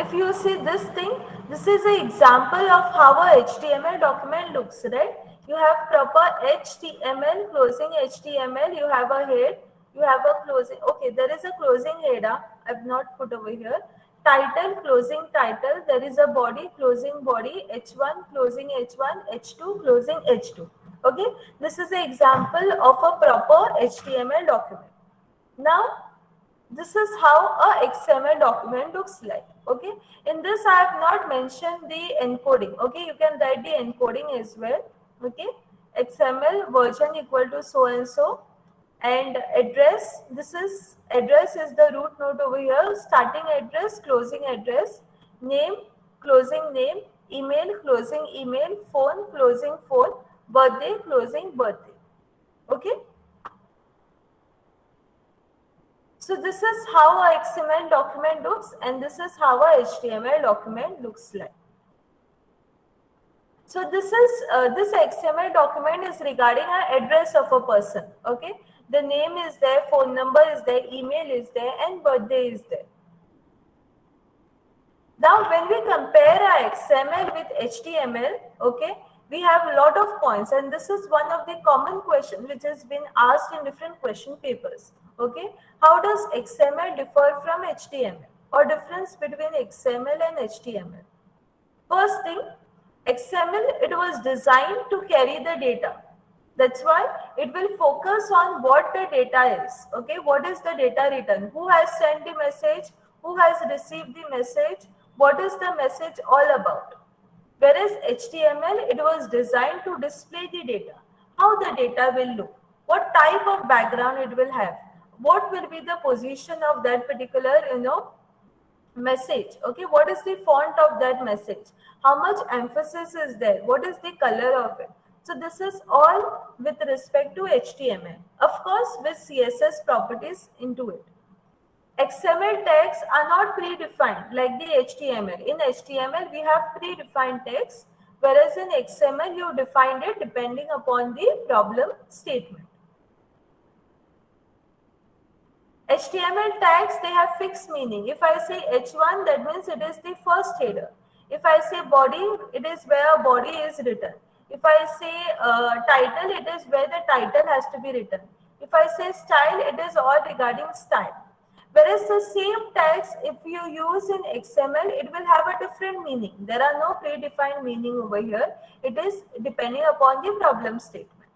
if you see this thing, this is an example of how a HTML document looks, right? You have proper HTML, closing HTML, you have a head, you have a closing, okay, there is a closing header, I've not put over here. Title, closing title, there is a body, closing body, H1, closing H1, H2, closing H2. Okay, this is an example of a proper HTML document. Now, this is how a XML document looks like. Okay, in this I have not mentioned the encoding. Okay, you can write the encoding as well. Okay, XML version equal to so and so, and address, this is address is the root node over here, starting address, closing address, name, closing name, email, closing email, phone, closing phone, birthday, closing birthday. Okay, so this is how a XML document looks, and this is how a HTML document looks like. So this is this XML document is regarding an address of a person. Okay, the name is there, phone number is there, email is there, and birthday is there. Now, when we compare our XML with HTML, okay, we have a lot of points, and this is one of the common questions which has been asked in different question papers. Okay, how does XML differ from HTML, or difference between XML and HTML? First thing, XML, it was designed to carry the data. That's why it will focus on what the data is. Okay, what is the data written? Who has sent the message? Who has received the message? What is the message all about? Whereas HTML, it was designed to display the data. How the data will look? What type of background it will have? What will be the position of that particular, message? Okay, what is the font of that message? How much emphasis is there? What is the color of it? So this is all with respect to HTML. Of course, with CSS properties into it. XML tags are not predefined like the HTML. In HTML, we have predefined tags, whereas in XML, you defined it depending upon the problem statement. HTML tags, they have fixed meaning. If I say H1, that means it is the first header. If I say body, it is where body is written. If I say title, it is where the title has to be written. If I say style, it is all regarding style. Whereas the same tags, if you use in XML, it will have a different meaning. There are no predefined meaning over here. It is depending upon the problem statement.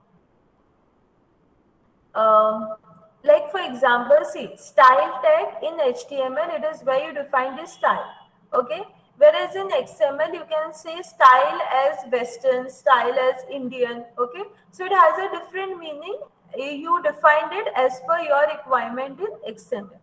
Like for example, see, style tag in HTML, it is where you define the style. Okay. Whereas in XML, you can say style as Western, style as Indian. Okay. So it has a different meaning. You defined it as per your requirement in XML.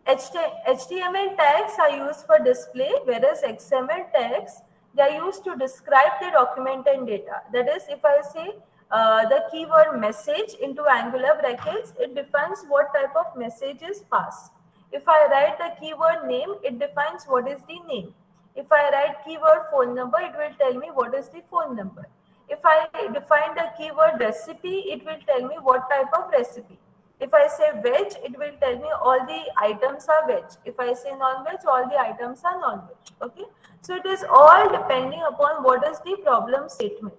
HTML tags are used for display, whereas XML tags, they are used to describe the document and data. That is, if I say the keyword message into angular brackets, it defines what type of message is passed. If I write the keyword name, it defines what is the name. If I write keyword phone number, it will tell me what is the phone number. If I define the keyword recipe, it will tell me what type of recipe. If I say veg, it will tell me all the items are veg. If I say non-veg, all the items are non-veg. Okay. So it is all depending upon what is the problem statement.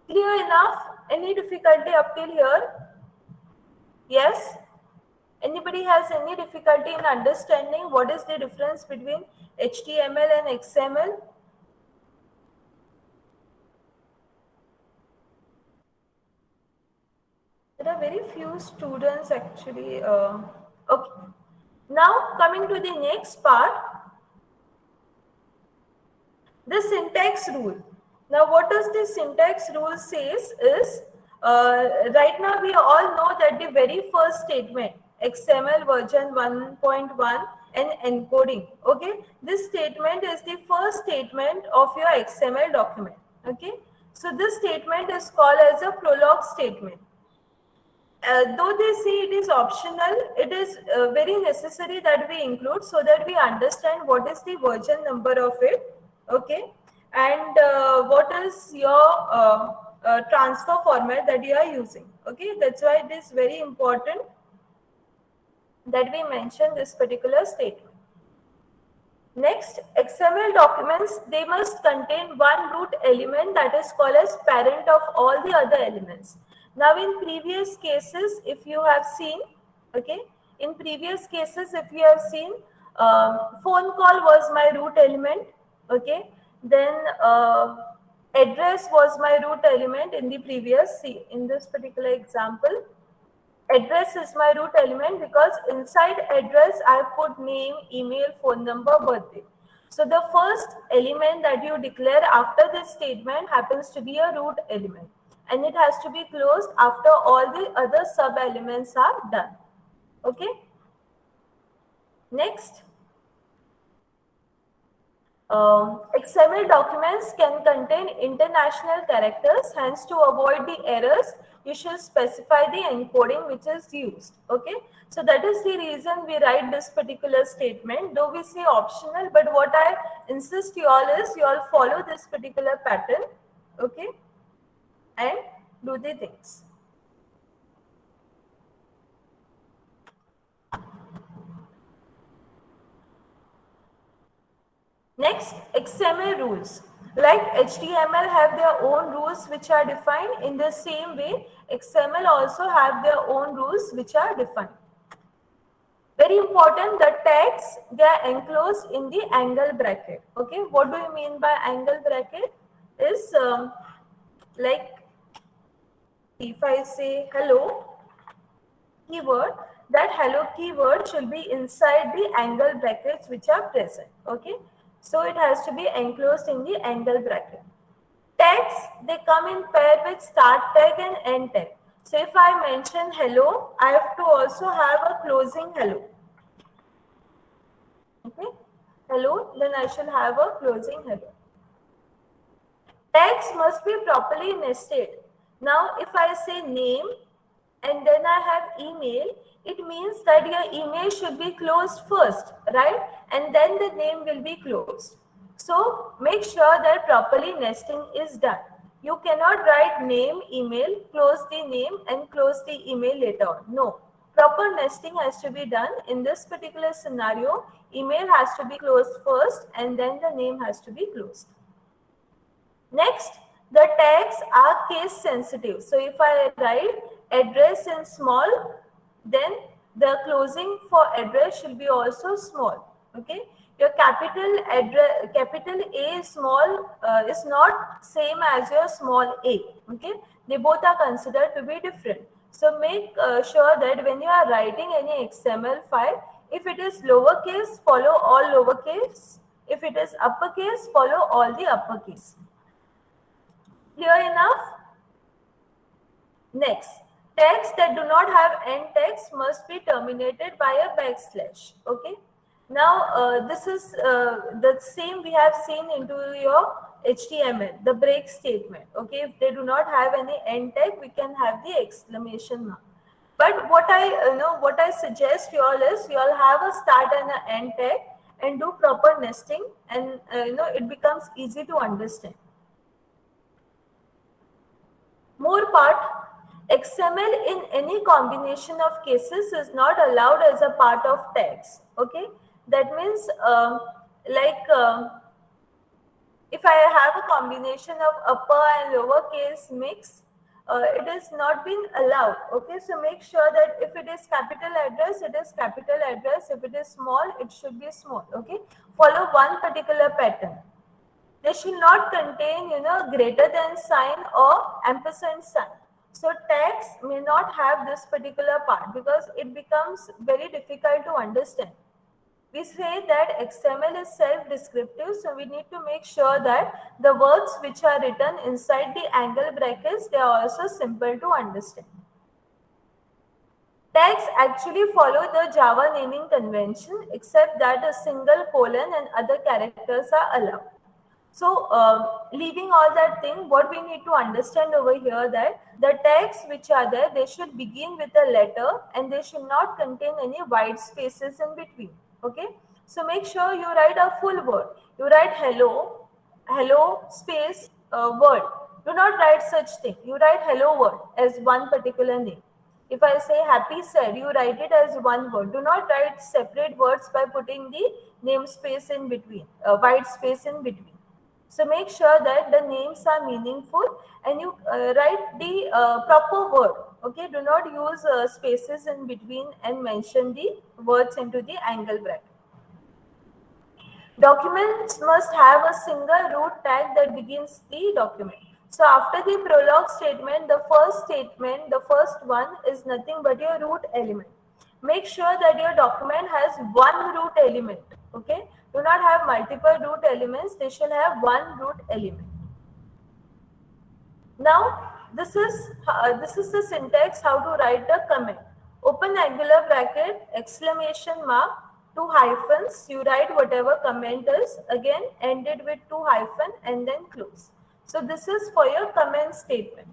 Clear enough? Any difficulty up till here? Yes? Anybody has any difficulty in understanding what is the difference between HTML and XML? There are very few students actually. Okay. Now coming to the next part, the syntax rule. Now what does the syntax rule says is, right now we all know that the very first statement, XML version 1.1 and encoding. Okay, this statement is the first statement of your XML document. Okay, so this statement is called as a prologue statement. Though they say it is optional, it is very necessary that we include so that we understand what is the version number of it. Okay, and what is your transfer format that you are using. Okay, that's why it is very important that we mention this particular statement. Next, XML documents, they must contain one root element that is called as parent of all the other elements. Now in previous cases, if you have seen, okay, in previous cases, if you have seen, phone call was my root element, okay, then address was my root element in the previous, see, in this particular example, address is my root element because inside address I put name, email, phone number, birthday. So the first element that you declare after this statement happens to be a root element, and it has to be closed after all the other sub elements are done. Okay. Next. XML documents can contain international characters, hence to avoid the errors, you should specify the encoding which is used. Okay, so that is the reason we write this particular statement, though we say optional, but what I insist you all is you all follow this particular pattern, okay, and do the things. Next, XML rules. Like HTML have their own rules which are defined, in the same way XML also have their own rules which are defined. Very important, the tags, they are enclosed in the angle bracket. Okay, what do you mean by angle bracket? Is like if I say hello keyword, that hello keyword should be inside the angle brackets which are present. Okay, so it has to be enclosed in the angle bracket. Tags, they come in pair with start tag and end tag. So if I mention hello, I have to also have a closing hello. Okay, hello, then I should have a closing hello. Tags must be properly nested. Now, if I say name and then I have email, it means that your email should be closed first, right? And then the name will be closed. So, make sure that properly nesting is done. You cannot write name, email, close the name and close the email later on. No. Proper nesting has to be done. In this particular scenario, email has to be closed first and then the name has to be closed. Next, the tags are case sensitive. So if I write address in small, then the closing for address should be also small. Okay, your capital address, capital A small is not same as your small a. Okay, they both are considered to be different. So make sure that when you are writing any XML file, if it is lowercase, follow all lowercase. If it is uppercase, follow all the uppercase. Clear enough? Next, tags that do not have end text must be terminated by a backslash. Okay. Now, this is the same we have seen into your HTML, the break statement. Okay. If they do not have any end tag, we can have the exclamation mark. But what I suggest you all is you all have a start and an end tag and do proper nesting, and it becomes easy to understand. More part, XML in any combination of cases is not allowed as a part of tags. Okay, that means if I have a combination of upper and lower case mix, it is not been allowed. Okay, so make sure that if it is capital address, it is capital address. If it is small, it should be small. Okay, follow one particular pattern. They should not contain, greater than sign or ampersand sign. So tags may not have this particular part because it becomes very difficult to understand. We say that XML is self-descriptive, so we need to make sure that the words which are written inside the angle brackets, they are also simple to understand. Tags actually follow the Java naming convention, except that a single colon and other characters are allowed. So, leaving all that thing, what we need to understand over here that the tags which are there, they should begin with a letter and they should not contain any white spaces in between. Okay. So, make sure you write a full word. You write hello, hello space word. Do not write such thing. You write hello word as one particular name. If I say happy said, you write it as one word. Do not write separate words by putting the namespace in between, white space in between. So make sure that the names are meaningful and you write the proper word. Okay, do not use spaces in between and mention the words into the angle bracket. Documents must have a single root tag that begins the document. So after the prologue statement, the first one is nothing but your root element. Make sure that your document has one root element. Okay, do not have multiple root elements. They should have one root element. Now this is the syntax how to write a comment. Open angular bracket, exclamation mark, two hyphens. You write whatever comment is. Again, ended with two hyphen and then close. So this is for your comment statement.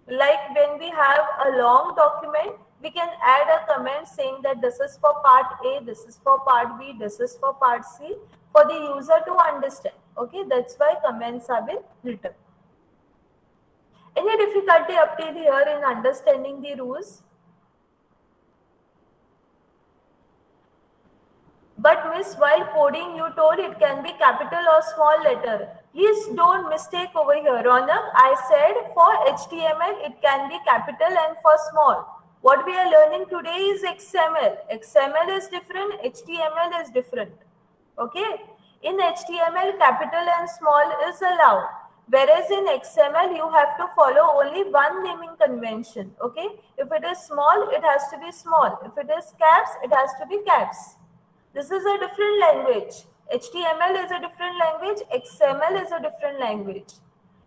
Like when we have a long document, we can add a comment saying that this is for part A, this is for part B, this is for part C, for the user to understand. Okay, that's why comments have been written. Any difficulty up till here in understanding the rules? But miss, while coding you told it can be capital or small letter. Please don't mistake over here. Ronak, I said for HTML it can be capital and for small. What we are learning today is XML. XML is different, HTML is different. Okay? In HTML, capital and small is allowed. Whereas in XML, you have to follow only one naming convention. Okay? If it is small, it has to be small. If it is caps, it has to be caps. This is a different language. HTML is a different language. XML is a different language.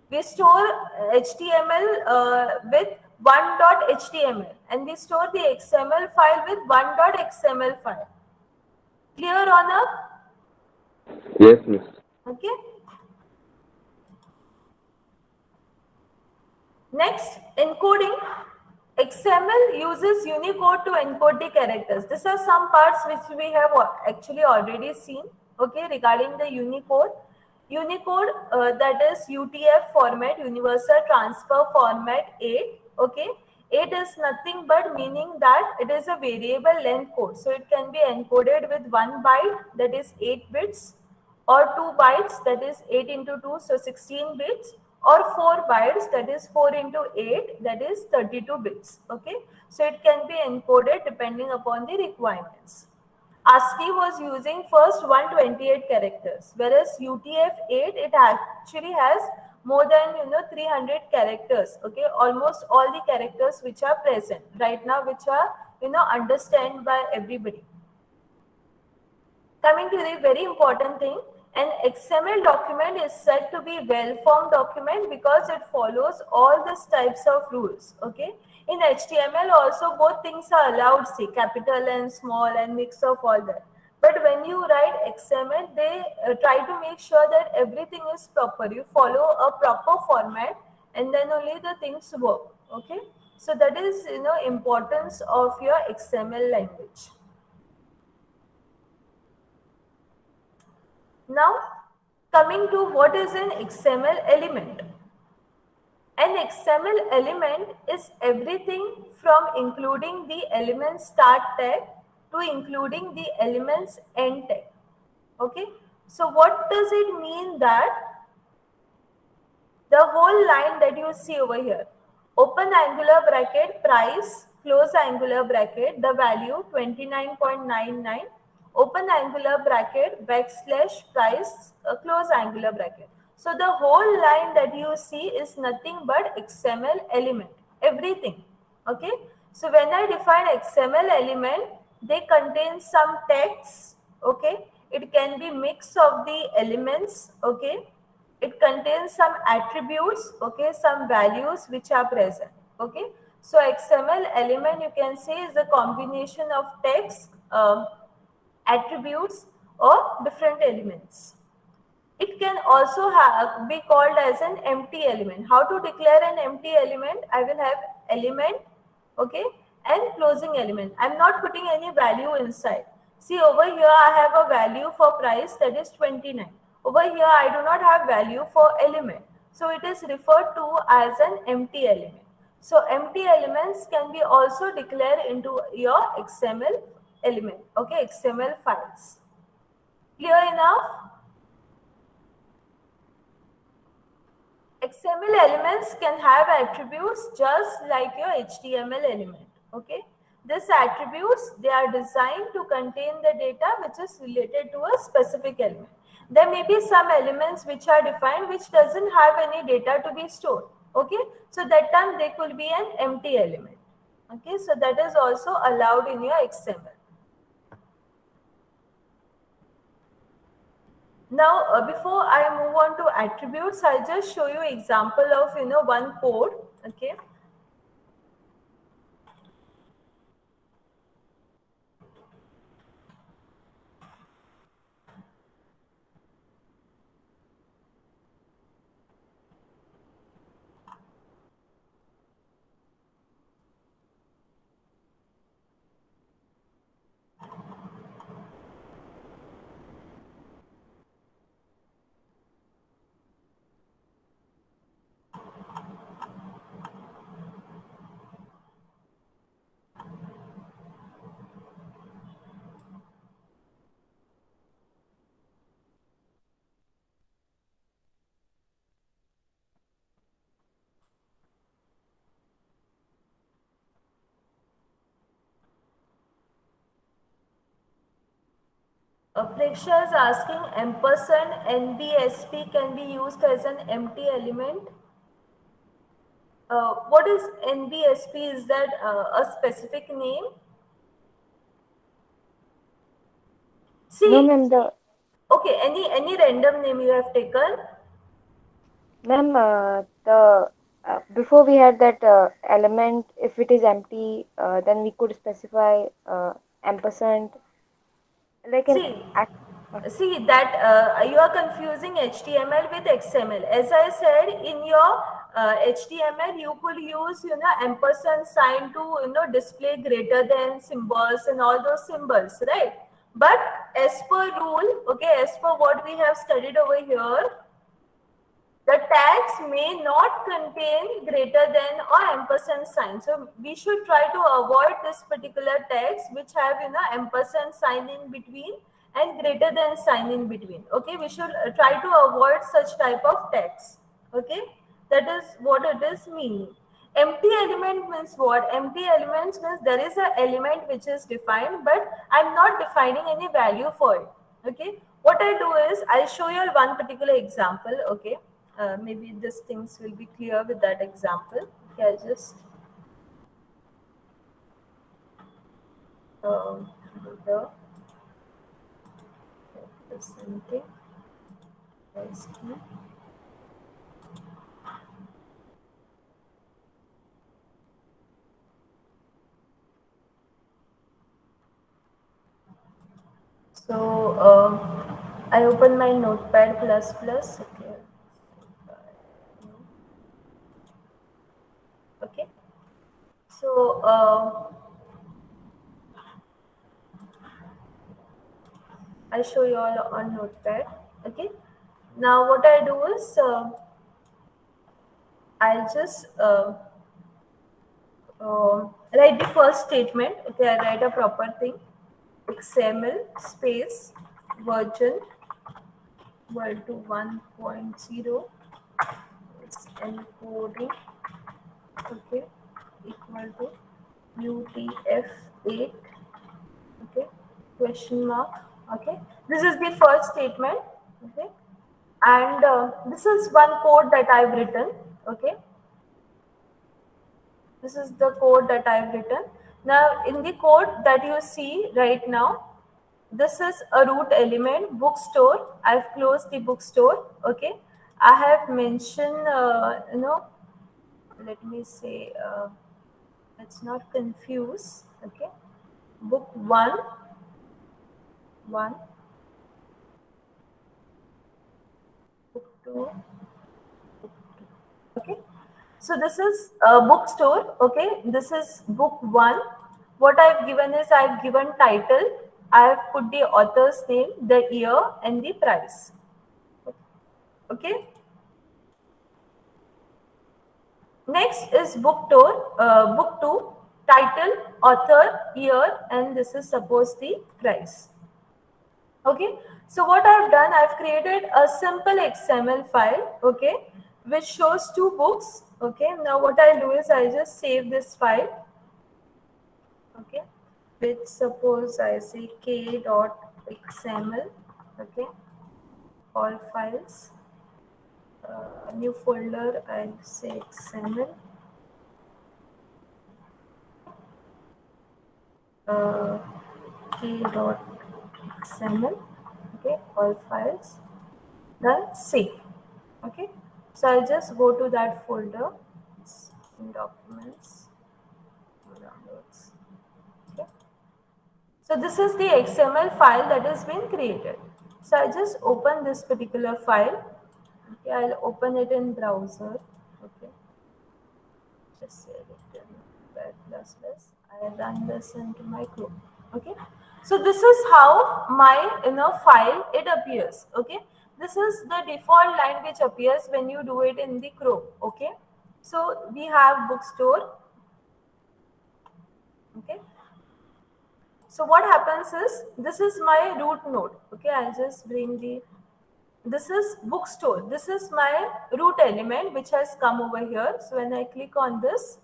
We store HTML with one.html and we store the XML file with one.xml file. Clear on up? Yes, miss. Okay. Next, encoding. XML uses Unicode to encode the characters. These are some parts which we have actually already seen. Okay, regarding the Unicode. Unicode, that is UTF format, Universal Transfer Format 8. Okay, 8 is nothing but meaning that it is a variable length code. So it can be encoded with 1 byte, that is 8 bits, or 2 bytes, that is 8 into 2, so 16 bits, or 4 bytes, that is 4 into 8, that is 32 bits. Okay, so it can be encoded depending upon the requirements. ASCII was using first 128 characters, whereas UTF-8 it actually has more than 300 characters. Okay, almost all the characters which are present right now, which are understand by everybody. Coming to the very important thing, an XML document is said to be well-formed document because it follows all these types of rules. Okay. In HTML also both things are allowed, see, capital and small and mix of all that. But when you write XML, they try to make sure that everything is proper. You follow a proper format and then only the things work. Okay. So that is importance of your XML language. Now, coming to what is an XML element. An XML element is everything from including the element start tag to including the elements end tag. Okay. So what does it mean that the whole line that you see over here, open angular bracket price, close angular bracket, the value 29.99, open angular bracket backslash price, close angular bracket. So the whole line that you see is nothing but XML element, everything. Okay. So when I define XML element, they contain some text. Okay. It can be mix of the elements. Okay. It contains some attributes, okay, some values which are present. Okay. So XML element you can say is a combination of text, attributes or different elements. It can also be called as an empty element. How to declare an empty element? I will have element, okay, and closing element. I am not putting any value inside. See over here I have a value for price, that is 29. Over here I do not have value for element. So it is referred to as an empty element. So empty elements can be also declared into your XML element, okay, XML files. Clear enough? XML elements can have attributes just like your HTML element. Okay. These attributes, they are designed to contain the data which is related to a specific element. There may be some elements which are defined which doesn't have any data to be stored. Okay. So that time they could be an empty element. Okay. So that is also allowed in your XML. Now, before I move on to attributes, I'll just show you example of one code. Okay. Preksha is asking ampersand NBSP can be used as an empty element. What is NBSP? Is that a specific name? No, See, ma'am. okay, any random name you have taken? Ma'am, the before we had that element, if it is empty, then we could specify ampersand, like an See, act. see that you are confusing HTML with XML. As I said, in your HTML, you could use ampersand sign to display greater than symbols and all those symbols, right? But as per rule, okay, as per what we have studied over here, the tags may not contain greater than or ampersand sign. So we should try to avoid this particular tags which have ampersand sign in between and greater than sign in between. Okay, we should try to avoid such type of tags. Okay, that is what it is meaning. Empty element means what? Empty elements means there is an element which is defined, but I'm not defining any value for it. Okay, what I do is I'll show you one particular example. Okay, maybe these things will be clear with that example. Okay, I'll just do the same thing. Let's see. So I open my Notepad plus plus. Okay. Okay. So I'll show you all on Notepad. Okay. Now what I do is I'll just write the first statement. Okay, I write a proper thing. XML space version equal to 1.0 is encoding. Okay, equal to UTF-8. Okay, question mark. Okay, this is the first statement. Okay, and this is one code that I've written. Okay, this is the code that I've written. Now, in the code that you see right now, this is a root element, bookstore. I've closed the bookstore. Okay, I have mentioned, let me say, let's not confuse. Okay, book one, book two. Okay, so this is a bookstore. Okay, this is book one. What I've given is I've given title, I have put the author's name, the year, and the price. Okay, next is book two, title, author, year, and this is suppose the price. Okay, So what I've done, I've created a simple XML file, okay, which shows two books. Okay, now what I'll do is I'll just save this file, okay, which suppose I say k.xml, okay, all files, new folder, I'll say XML, uh, k.xml, okay, all files, then save, okay. So I'll just go to that folder, it's in documents, downloads, okay. So this is the XML file that has been created. So I just open this particular file. Okay, I'll open it in browser. Okay, just save it in web plus plus. I run this into my Chrome. Okay, so this is how my file it appears. Okay, this is the default line which appears when you do it in the Chrome. Okay, so we have bookstore. Okay, so what happens is this is my root node. Okay, I'll just bring the, this is bookstore. This is my root element which has come over here. So when I click on this,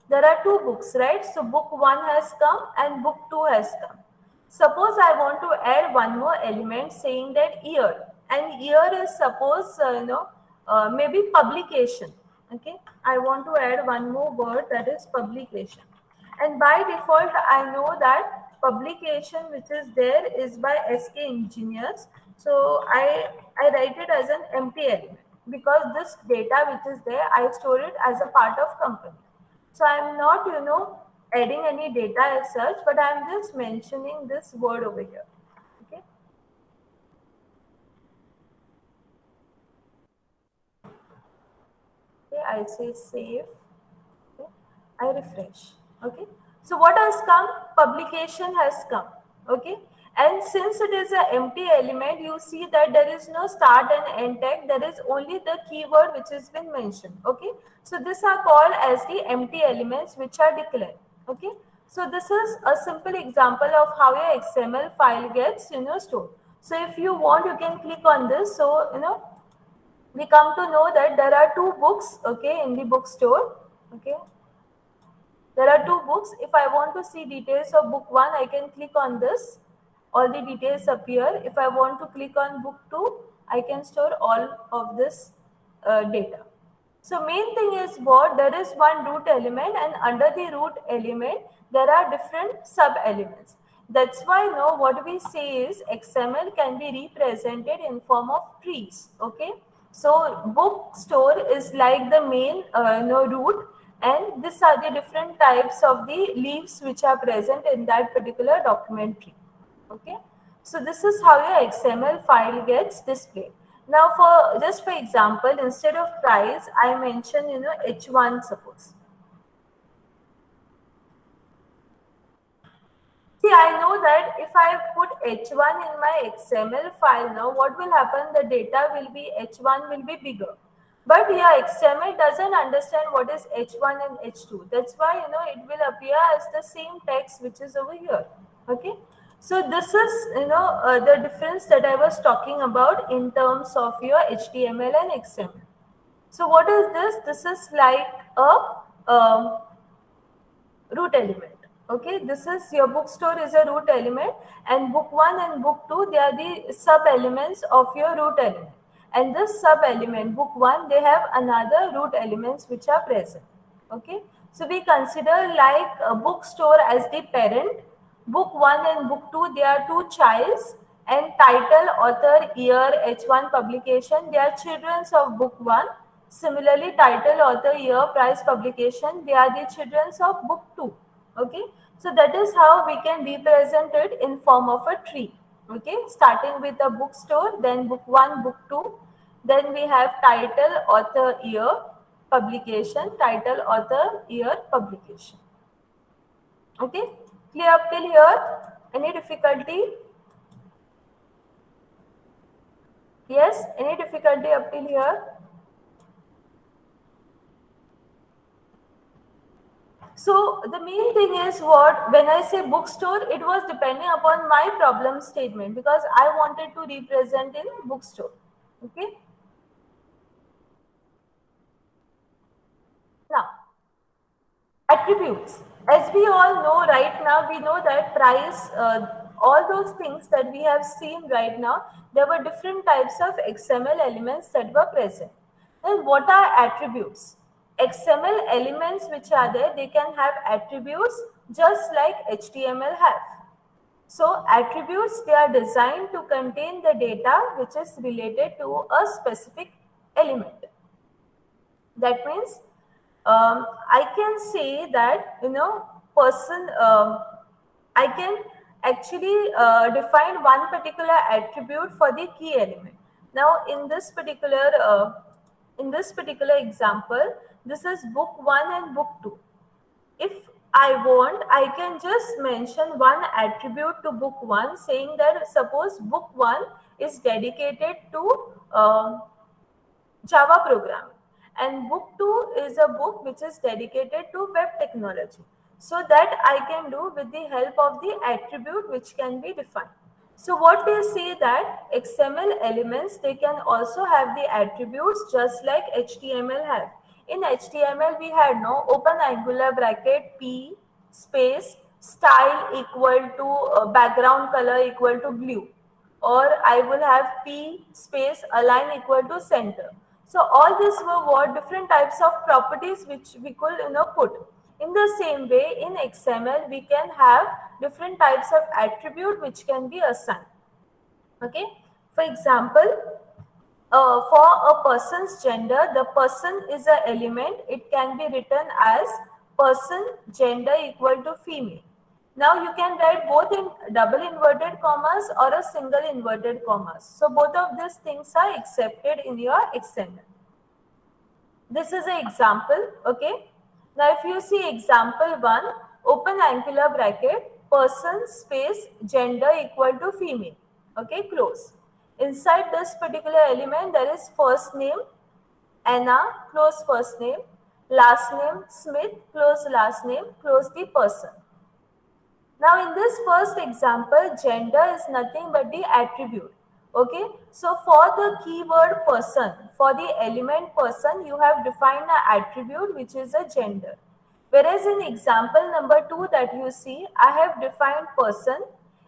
there are two books, right? So book 1 has come and book 2 has come. Suppose I want to add one more element saying that year, and year is suppose maybe publication. Okay, I want to add one more word, that is publication, and by default I know that publication which is there is by SK engineers. So I write it as an empty element because this data which is there I store it as a part of company. So I'm not, adding any data as such, but I'm just mentioning this word over here. Okay. Okay, I'll say save. Okay. I refresh. Okay. So what has come? Publication has come. Okay. And since it is an empty element, you see that there is no start and end tag. There is only the keyword which has been mentioned. Okay. So these are called as the empty elements which are declared. Okay. So this is a simple example of how your XML file gets, stored. So if you want, you can click on this. So, we come to know that there are two books, okay, in the bookstore. Okay, there are two books. If I want to see details of book 1, I can click on this. All the details appear. If I want to click on book 2, I can store all of this data. So main thing is what, there is one root element, and under the root element there are different sub elements. That's why now what we say is XML can be represented in form of trees. Okay, so bookstore is like the main root, and these are the different types of the leaves which are present in that particular document tree. Okay, so this is how your XML file gets displayed. Now for just for example, instead of price I mention H1 suppose. See, I know that if I put H1 in my XML file now, what will happen? The data will be, H1 will be bigger. But yeah, XML doesn't understand what is H1 and H2. That's why, it will appear as the same text which is over here. Okay. So this is, the difference that I was talking about in terms of your HTML and XML. So what is this? This is like a root element. Okay, this is your bookstore is a root element, and book 1 and book 2 they are the sub elements of your root element. And this sub element book 1 they have another root elements which are present. Okay, so we consider like a bookstore as the parent, book 1 and book 2 they are two childs, and title, author, year, H1 publication they are children of book 1. Similarly, title, author, year, price, publication, they are the children of book 2. Okay, so that is how we can represent it in form of a tree. Okay, starting with the bookstore, then book 1, book 2, then we have title, author, year, publication, title, author, year, publication. Okay, clear up till here? Any difficulty? Yes, any difficulty up till here? So the main thing is what, when I say bookstore, it was depending upon my problem statement because I wanted to represent in bookstore. Okay. Now, attributes. As we all know right now, we know that price, all those things that we have seen right now, there were different types of XML elements that were present. Then what are attributes? XML elements which are there, they can have attributes just like HTML have. So attributes, they are designed to contain the data which is related to a specific element. That means I can say that, person, I can actually define one particular attribute for the key element. Now in this particular example, this is book 1 and book 2. If I want, I can just mention one attribute to book 1, saying that suppose book 1 is dedicated to Java programming, and book 2 is a book which is dedicated to web technology. So that I can do with the help of the attribute which can be defined. So what they say that XML elements, they can also have the attributes just like HTML have. In HTML we had no open angular bracket p space style equal to background color equal to blue, or I will have P space align equal to center. So all these were what different types of properties which we could put. In the same way, in XML we can have different types of attribute which can be assigned. Okay. For example, for a person's gender, the person is an element. It can be written as person gender equal to female. Now you can write both in double inverted commas or a single inverted commas. So both of these things are accepted in your XML. This is an example. Okay. Now if you see example 1, open angular bracket, person space gender equal to female. Okay, close. Inside this particular element, there is first name Anna, close first name, last name Smith, close last name, close the person. Now in this first example, gender is nothing but the attribute. Okay, so for the keyword person, for the element person, you have defined an attribute which is a gender. Whereas in example number 2 that you see, I have defined person.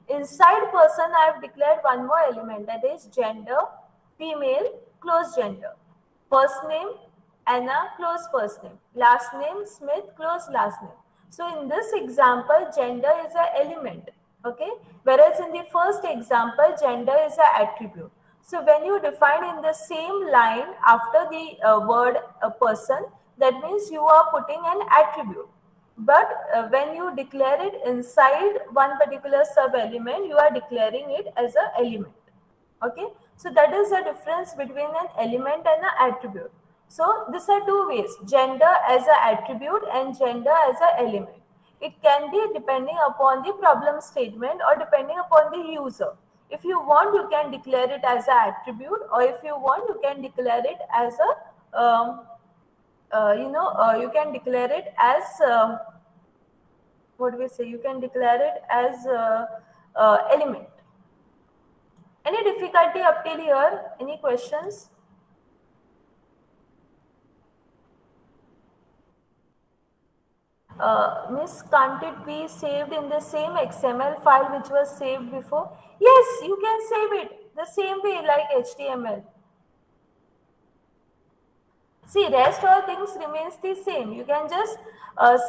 Inside person, I have declared one more element, that is gender, female, close gender. First name Anna, close first name. Last name Smith, close last name. So in this example, gender is an element. Okay. Whereas in the first example, gender is an attribute. So when you define in the same line after the word a person, that means you are putting an attribute. But when you declare it inside one particular sub element, you are declaring it as an element. Okay, so that is the difference between an element and an attribute. So these are two ways, gender as an attribute and gender as an element. It can be depending upon the problem statement or depending upon the user. If you want, you can declare it as an attribute, or if you want, you can declare it as a you can declare it as what do we say, you can declare it as element. Any difficulty up till here? Any questions? Miss, can't it be saved in the same XML file which was saved before? Yes, you can save it the same way like HTML. See, rest all things remains the same. You can just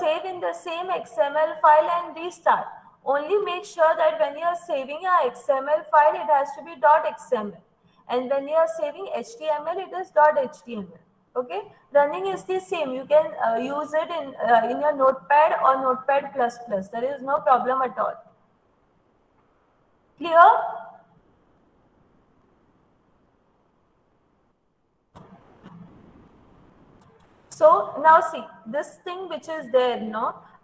save in the same XML file and restart. Only make sure that when you are saving a XML file, it has to be .xml. And when you are saving HTML, it is .html. Okay, running is the same. You can use it in your Notepad or Notepad++. There is no problem at all. Clear? So now see this thing which is there,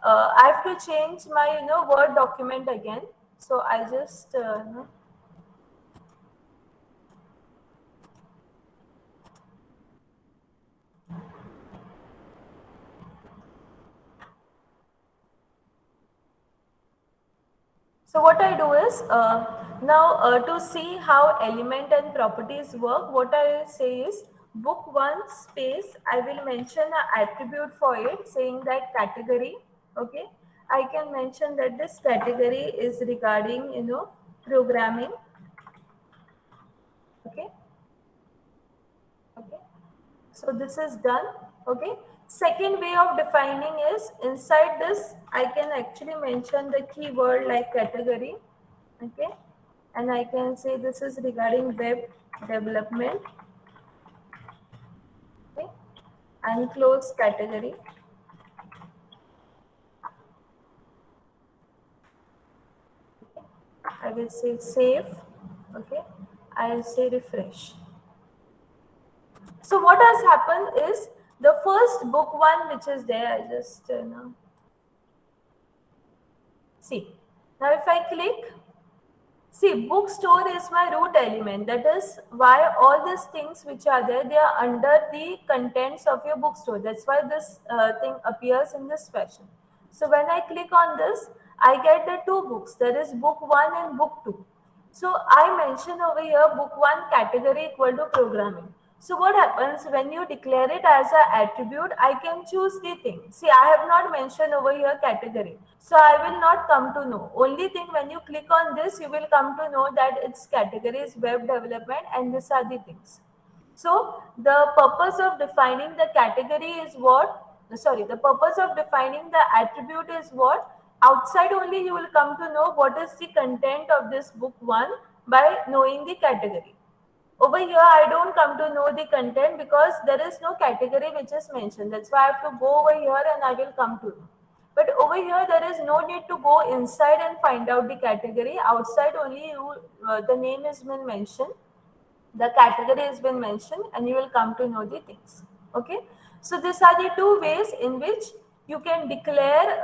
I have to change my Word document again. So I just So what I do is, now to see how element and properties work, what I will say is book one space, I will mention an attribute for it saying that category, okay. I can mention that this category is regarding, programming, okay. Okay. So this is done. Okay. Second way of defining is inside this, I can actually mention the keyword like category. Okay. And I can say this is regarding web development. Okay. And close category. I will say save. Okay. I will say refresh. So what has happened is the first book one which is there, I just see. Now if I click, see, bookstore is my root element. That is why all these things which are there, they are under the contents of your bookstore. That's why this thing appears in this fashion. So when I click on this, I get the two books. There is book one and book two. So I mention over here book one category equal to programming. So what happens when you declare it as an attribute, I can choose the thing. See, I have not mentioned over here category. So I will not come to know. Only thing when you click on this, you will come to know that its category is web development and these are the things. So the purpose of defining the category is what? Sorry, the purpose of defining the attribute is what? Outside only you will come to know what is the content of this book one by knowing the category. Over here, I don't come to know the content because there is no category which is mentioned. That's why I have to go over here and I will come to know. But over here, there is no need to go inside and find out the category. Outside only the name has been mentioned, the category has been mentioned, and you will come to know the things. Okay. So these are the two ways in which you can declare,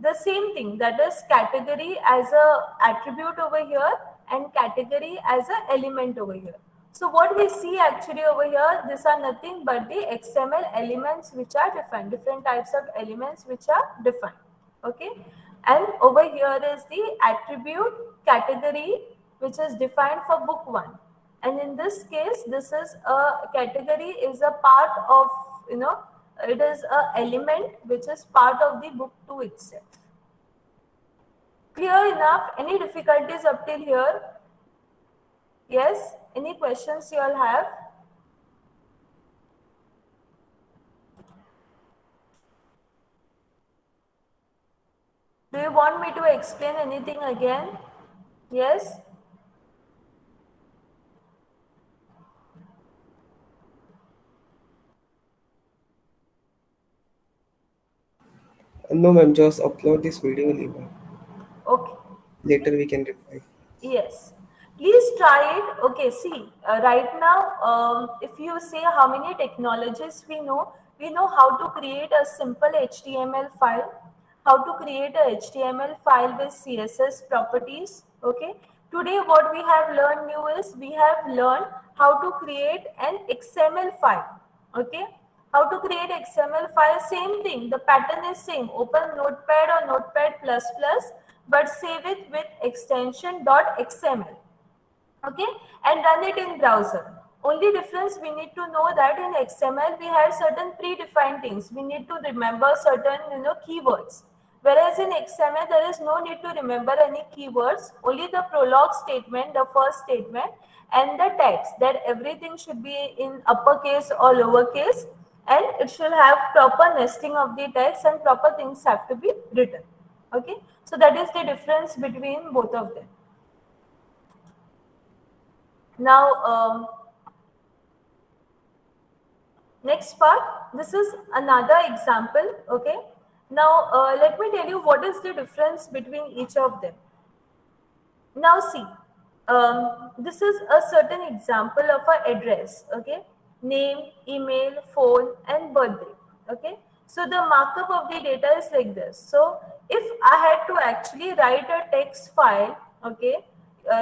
the same thing, that is category as a attribute over here and category as a element over here. So what we see actually over here, these are nothing but the XML elements which are defined, different types of elements which are defined. Okay. And over here is the attribute category which is defined for book one. And in this case, this is a category is a part of, it is a element which is part of the book two itself. Clear enough? Any difficulties up till here? Yes? Any questions you all have? Do you want me to explain anything again? Yes? No, ma'am, just upload this video, Lima. Okay. Later we can reply. Yes. Please try it. Okay, see, right now, if you say how many technologies we know how to create a simple HTML file, how to create a HTML file with CSS properties. Okay. Today, what we have learned new is we have learned how to create an XML file. Okay. How to create XML file, same thing. The pattern is same. Open Notepad or Notepad++, but save it with extension .xml. Okay, and run it in browser. Only difference we need to know that in XML we have certain predefined things. We need to remember certain keywords. Whereas in XML there is no need to remember any keywords. Only the prologue statement, the first statement, and the text, that everything should be in uppercase or lowercase, and it should have proper nesting of the text and proper things have to be written. Okay, so that is the difference between both of them. Now, next part, this is another example. Okay, now let me tell you what is the difference between each of them. Now see, this is a certain example of an address. Okay, name, email, phone, and birthday. Okay, so the markup of the data is like this. So if I had to actually write a text file, okay,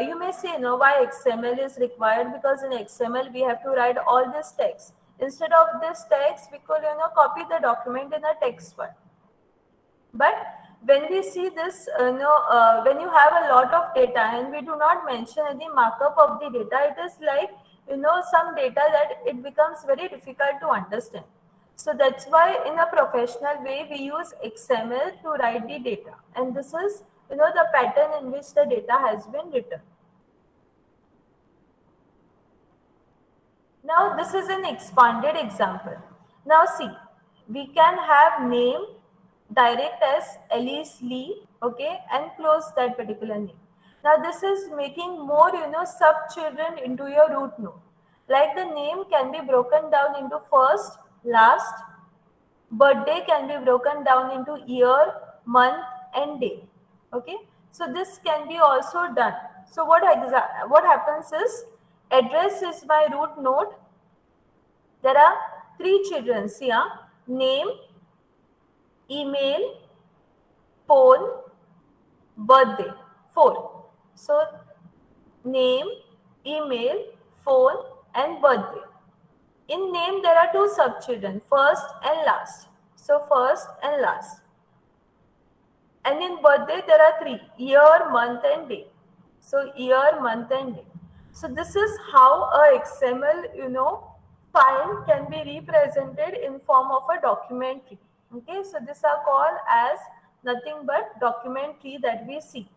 you may say no, why XML is required, because in XML we have to write all this text. Instead of this text, we could copy the document in a text file. But when we see this, when you have a lot of data and we do not mention any markup of the data, it is like, some data that it becomes very difficult to understand. So that's why in a professional way, we use XML to write the data. And this is, the pattern in which the data has been written. Now this is an expanded example. Now see, we can have name direct as Elise Lee, okay, and close that particular name. Now this is making more, sub children into your root node. Like the name can be broken down into first, last, birthday can be broken down into year, month, and day. Okay, so this can be also done. So what happens is, address is my root node. There are three children here: name, email, phone, birthday. Four. So name, email, phone, and birthday. In name, there are two sub-children, first and last. So first and last. And in birthday, there are three: year, month, and day. So year, month, and day. So this is how a XML, file can be represented in form of a document tree. Okay, so these are called as nothing but document tree that we see.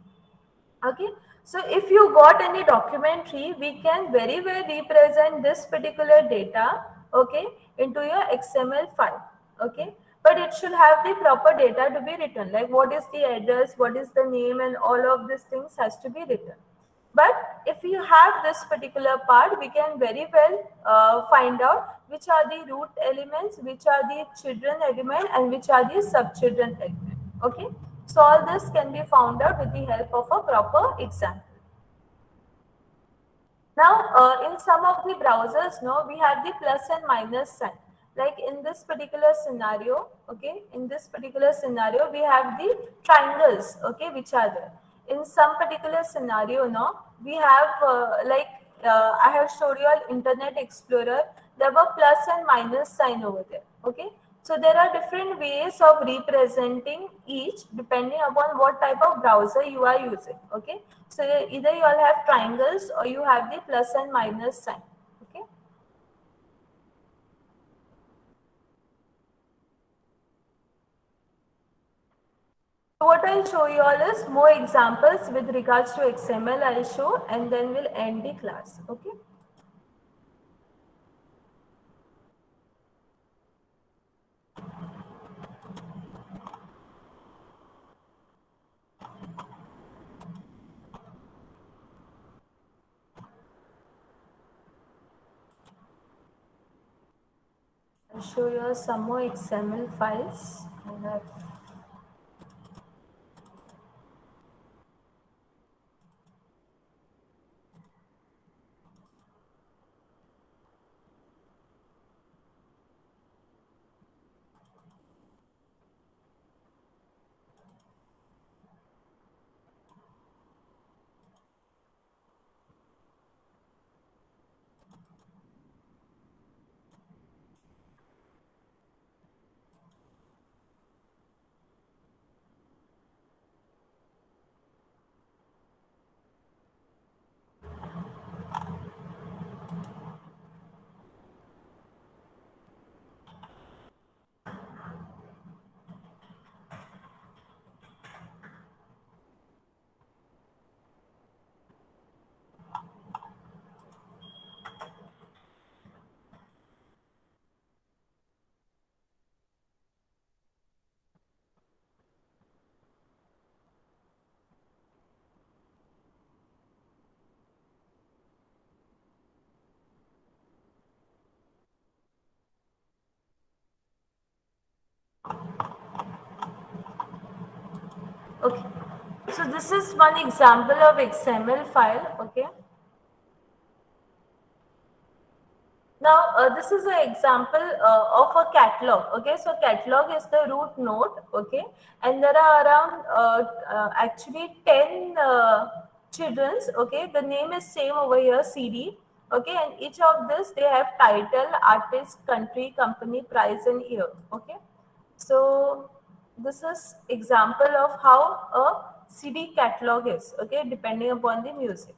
Okay, so if you got any document tree, we can very well represent this particular data, okay, into your XML file. Okay, but it should have the proper data to be written, like what is the address, what is the name, and all of these things has to be written. But if you have this particular part, we can very well find out which are the root elements, which are the children element, and which are the sub-children element. Okay, so all this can be found out with the help of a proper example. Now, in some of the browsers, no, we have the plus and minus sign. Like in this particular scenario, okay, in this particular scenario, we have the triangles, okay, which are there. In some particular scenario, no, we have I have showed you all Internet Explorer. There were plus and minus sign over there, okay. So there are different ways of representing each depending upon what type of browser you are using. Okay, so either you all have triangles or you have the plus and minus sign. Okay. So what I'll show you all is more examples with regards to XML I'll show, and then we'll end the class. Okay. I'll show you some more XML files. I have. Okay, so this is one example of XML file. Okay. Now, this is an example of a catalog. Okay, so catalog is the root node. Okay, and there are around actually 10 childrens. Okay, the name is same over here, CD. Okay, and each of this they have title, artist, country, company, price, and year. Okay, so this is example of how a CD catalog is, okay, depending upon the music.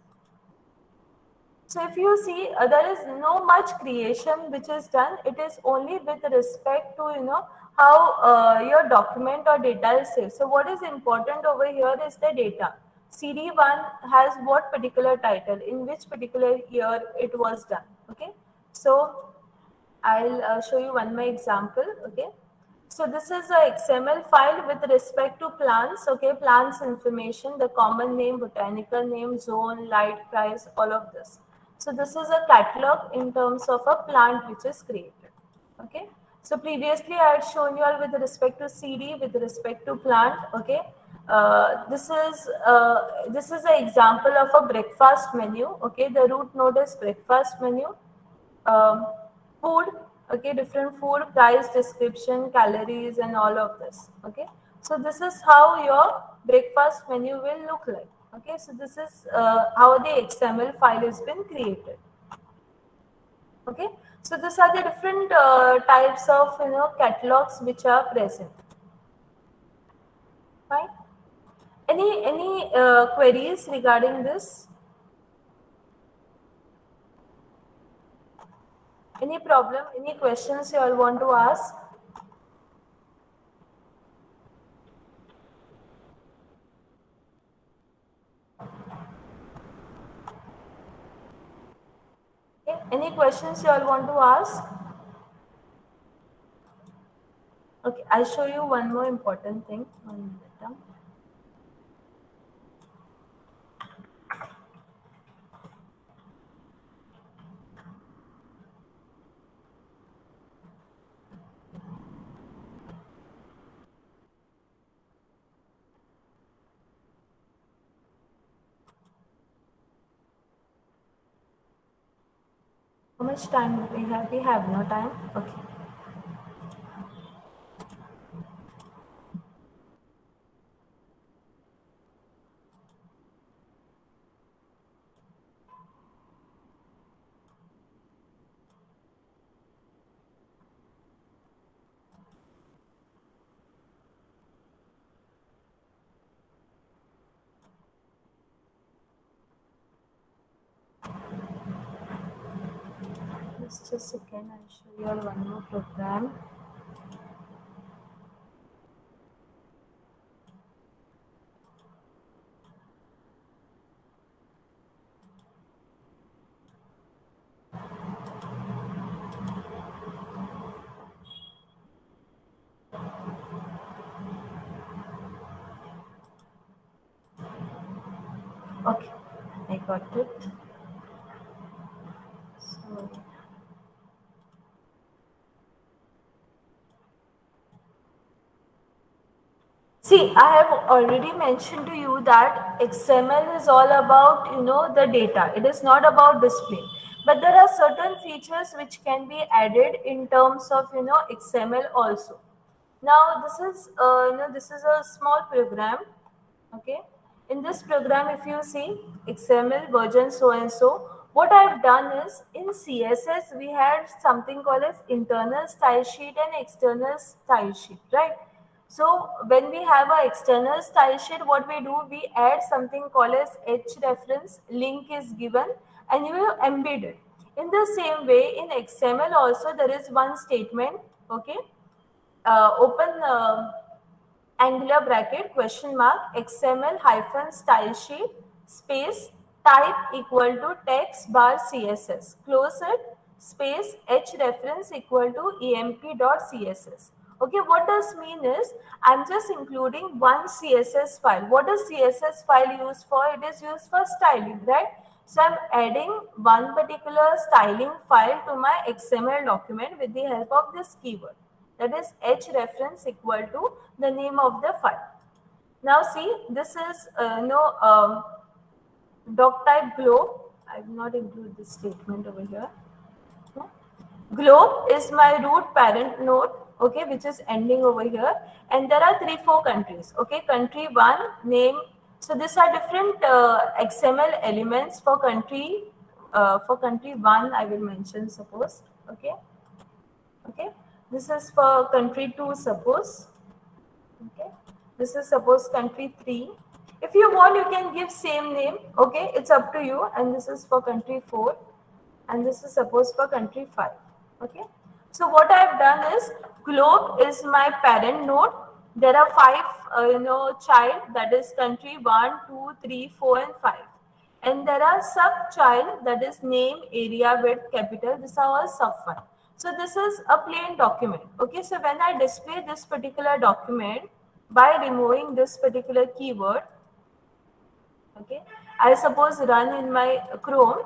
So if you see, there is no much creation which is done. It is only with respect to how your document or data is saved. So what is important over here is the data. CD1 has what particular title, in which particular year it was done. Okay, so I'll show you one more example. Okay, so this is a XML file with respect to plants. Okay, plants information, the common name, botanical name, zone, light, price, all of this. So this is a catalog in terms of a plant which is created. Okay, so previously I had shown you all with respect to CD, with respect to plant. Okay, this is an example of a breakfast menu. Okay, the root node is breakfast menu. um, Food, okay, different food, price, description, calories, and all of this. Okay, so this is how your breakfast menu will look like. Okay, so this is how the XML file has been created. Okay, so these are the different types of catalogs which are present. Fine. Any queries regarding this? Any problem? Any questions you all want to ask? Okay. Any questions you all want to ask? Okay, I'll show you one more important thing. 1 minute. How much time do we have? We have no time. Okay. Just a second. I'll show you all one more program. Okay, I got it. So, see, I have already mentioned to you that XML is all about, the data. It is not about display. But there are certain features which can be added in terms of, XML also. Now, this is a small program. Okay, in this program, if you see XML version so and so, what I've done is in CSS we had something called as internal style sheet and external style sheet, right? So when we have a external style sheet, what we do, we add something called as h reference, link is given, and you will embed it. In the same way, in XML also there is one statement. Okay, open angular bracket question mark XML hyphen style sheet space type equal to text bar CSS, close it, space h reference equal to emp dot CSS. Okay, what does mean is I'm just including one CSS file. What is CSS file used for? It is used for styling, right? So I'm adding one particular styling file to my XML document with the help of this keyword, that is h reference equal to the name of the file. Now see, this is doc type globe. I will not include this statement over here. No? Globe is my root parent node, okay, which is ending over here, and there are 3-4 countries. Okay, country 1 name. So these are different XML elements for country. For country 1, I will mention, suppose. Okay, okay. This is for country 2, suppose. Okay, this is suppose country 3. If you want, you can give same name. Okay, it's up to you. And this is for country 4, and this is suppose for country 5. Okay, so what I've done is globe is my parent node. There are 5 child, that is country 1, 2, 3, 4, and 5, and there are sub child, that is name, area, width, capital. These are all sub file. So this is a plain document. Okay, so when I display this particular document by removing this particular keyword, okay, I suppose run in my Chrome.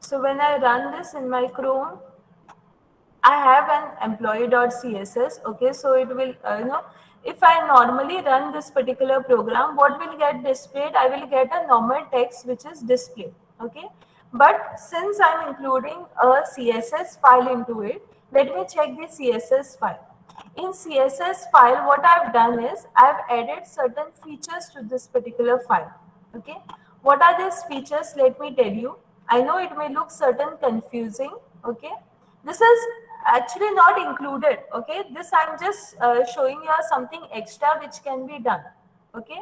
So when I run this in my Chrome, I have an employee.css. Okay, so it will, if I normally run this particular program, what will get displayed? I will get a normal text which is displayed. Okay, but since I'm including a CSS file into it, let me check the CSS file. In CSS file, what I've done is I've added certain features to this particular file. Okay, what are these features? Let me tell you. I know it may look certain confusing. Okay, this is actually not included. Okay, this I'm just showing you something extra which can be done. Okay,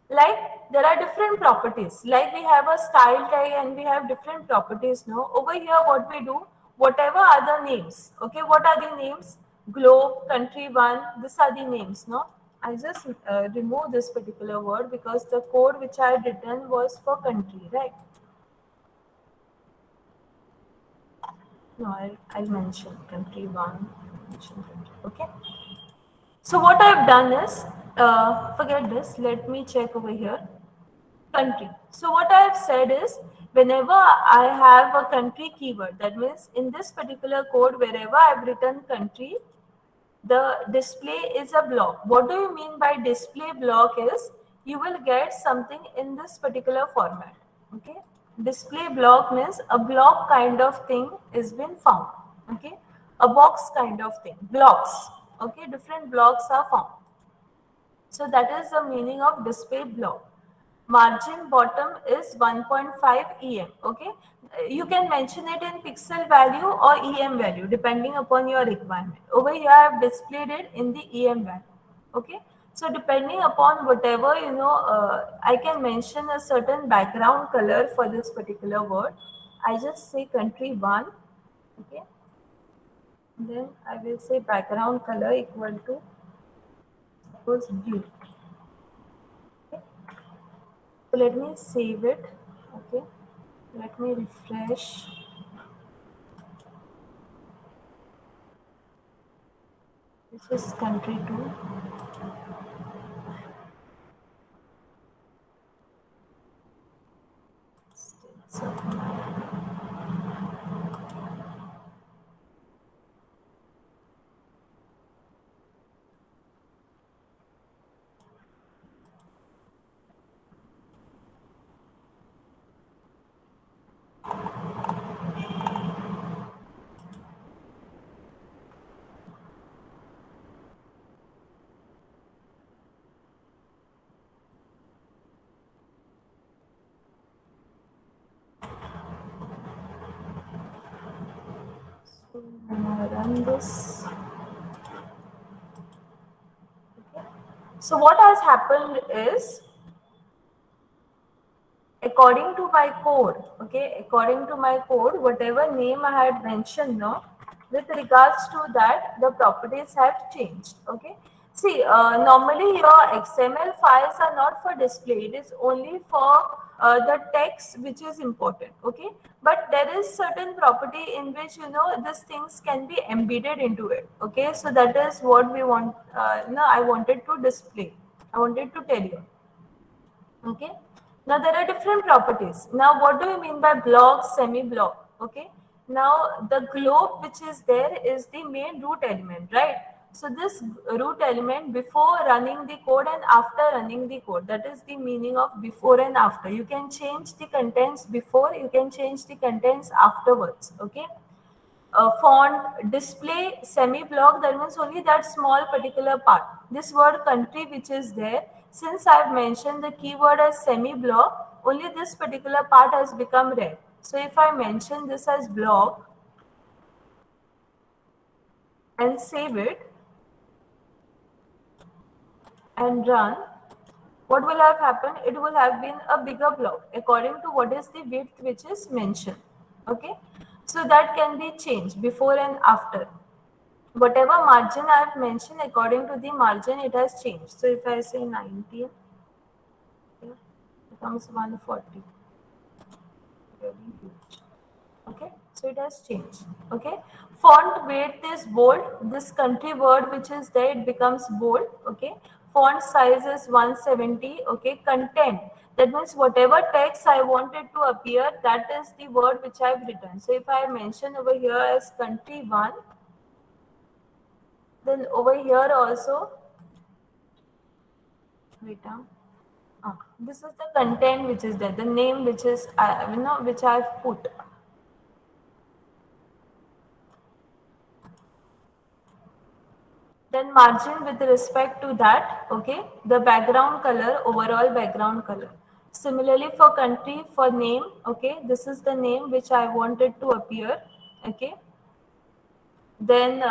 like there are different properties, like we have a style tag and we have different properties. Now over here what we do, whatever are the names. Okay, what are the names? Globe, country 1, these are the names. No, I just remove this particular word because the code which I had written was for country, right? No, I'll mention country 1, mention country. Okay, so what I've done is, forget this, let me check over here. Country. So what I have said is, whenever I have a country keyword, that means in this particular code, wherever I've written country, the display is a block. What do you mean by display block is, you will get something in this particular format. Okay. Display block means a block kind of thing is been found. Okay. A box kind of thing. Blocks. Okay. Different blocks are found. So that is the meaning of display block. Margin bottom is 1.5 em. Okay, you can mention it in pixel value or em value depending upon your requirement. Over here I have displayed it in the em value. Okay, so depending upon whatever I can mention a certain background color for this particular word. I just say country 1. Okay, then I will say background color equal to suppose blue. Okay. So let me save it. Okay, let me refresh. This is country 2. States of America. So when I run this, okay. So what has happened is, according to my code, okay, according to my code, whatever name I had mentioned now, with regards to that, the properties have changed. Okay. See, normally your XML files are not for display. It is only for the text which is important. Okay. But there is certain property in which, these things can be embedded into it. Okay. So that is what we want, I wanted to display. I wanted to tell you. Okay, now there are different properties. Now what do you mean by block, semi-block? Okay, now the globe which is there is the main root element, right? So this root element, before running the code and after running the code, that is the meaning of before and after. You can change the contents before, you can change the contents afterwards. Okay, font, display, semi-block, that means only that small particular part. This word country which is there, since I've mentioned the keyword as semi-block, only this particular part has become red. So if I mention this as block, and save it and run, what will have happened? It will have been a bigger block according to what is the width which is mentioned. Okay, so that can be changed before and after. Whatever margin I have mentioned, according to the margin it has changed. So if I say 90, it becomes 140. Very huge. Okay, so it has changed. Okay, font weight is bold. This country word which is there, it becomes bold. Okay, font size is 170. Okay, content, that means whatever text I wanted to appear, that is the word which I have written. So if I mention over here as country 1, then over here also, wait, this is the content which is there, the name which is which I have put. Then margin with respect to that, okay, the background color, overall background color. Similarly for country, for name, okay, this is the name which I wanted to appear, okay. Then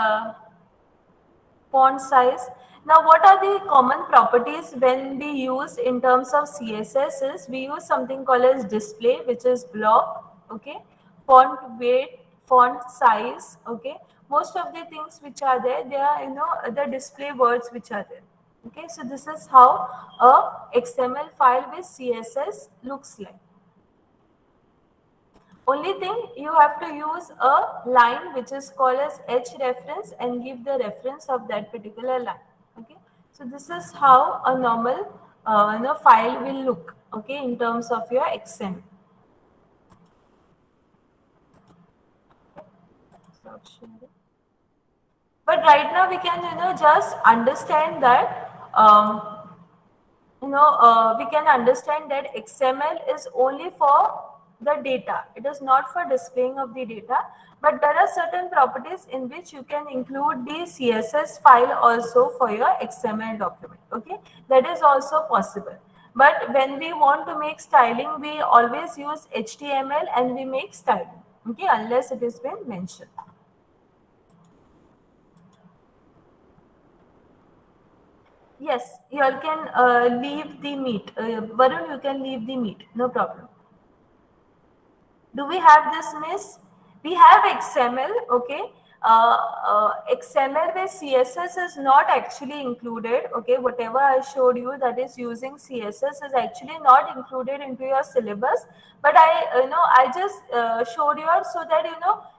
font size. Now, what are the common properties when we use in terms of CSS is we use something called as display, which is block, okay, font weight, font size, okay. Most of the things which are there, they are, the display words which are there. Okay, so this is how a XML file with CSS looks like. Only thing, you have to use a line which is called as H reference and give the reference of that particular line. Okay, so this is how a normal file will look. Okay, in terms of your XML. But right now we can just understand that we can understand that XML is only for the data. It is not for displaying of the data, but there are certain properties in which you can include the CSS file also for your XML document. Okay, that is also possible. But when we want to make styling, we always use HTML and we make styling. Okay, unless it is been mentioned. Yes, you all can leave the meet. Varun, you can leave the meet. No problem. Do we have this, miss? We have XML, okay. XML where CSS is not actually included, okay. Whatever I showed you that is using CSS is actually not included into your syllabus. But I just showed you so that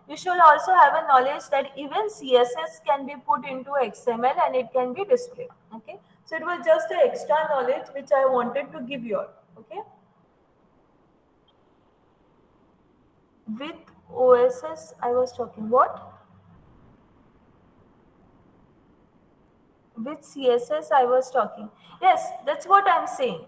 you should also have a knowledge that even CSS can be put into XML and it can be displayed, okay. So it was just an extra knowledge which I wanted to give you all, okay. With OSS, I was talking what? With CSS, I was talking. Yes, that's what I'm saying.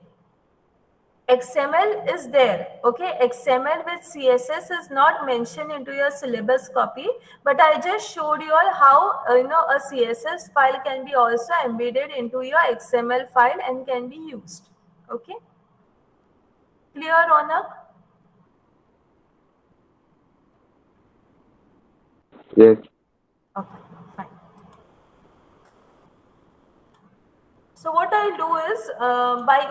XML is there, okay. XML with CSS is not mentioned into your syllabus copy, but I just showed you all how a CSS file can be also embedded into your XML file and can be used. Okay, clear, Ronak? Yes. Okay, fine. So what I'll do is by